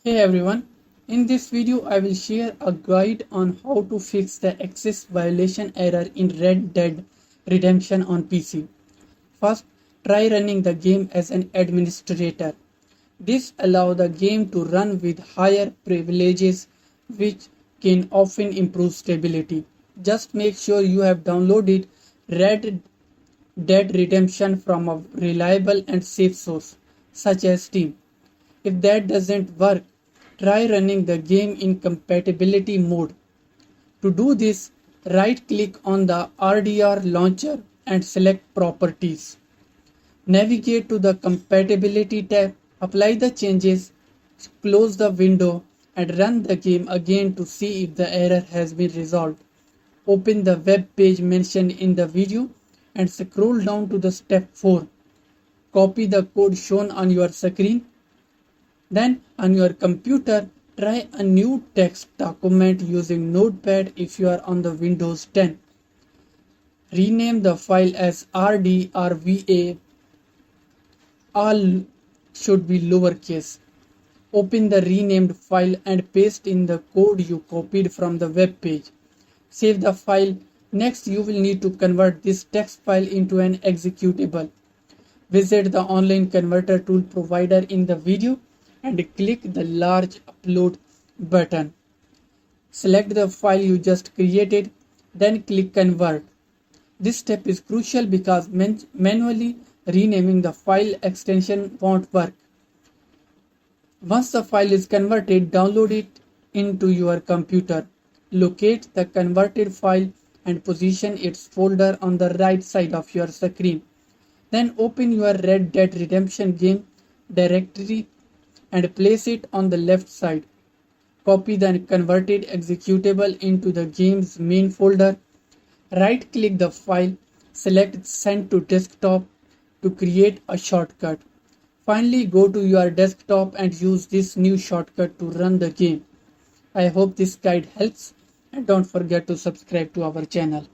Hey everyone, in this video I will share a guide on how to fix the access violation error in Red Dead Redemption on PC. First, try running the game as an administrator. This allows the game to run with higher privileges which can often improve stability. Just make sure you have downloaded Red Dead Redemption from a reliable and safe source such as Steam. If that doesn't work, try running the game in compatibility mode. To do this, right-click on the RDR launcher and select Properties. Navigate to the Compatibility tab, apply the changes, close the window, and run the game again to see if the error has been resolved. Open the web page mentioned in the video and scroll down to the step 4. Copy the code shown on your screen. Then on your computer, try a new text document using Notepad if you are on the Windows 10. Rename the file as RDRVA. All should be lowercase. Open the renamed file and paste in the code you copied from the web page. Save the file. Next, you will need to convert this text file into an executable. Visit the online converter tool provider in the video and click the large upload button. Select the file you just created, then click convert. This step is crucial because manually renaming the file extension won't work. Once the file is converted, download it into your computer. Locate the converted file and position its folder on the right side of your screen. Then open your Red Dead Redemption game directory and place it on the left side. Copy the converted executable into the game's main folder. Right-click the file, select Send to Desktop to create a shortcut. Finally, go to your desktop and use this new shortcut to run the game. I hope this guide helps and don't forget to subscribe to our channel.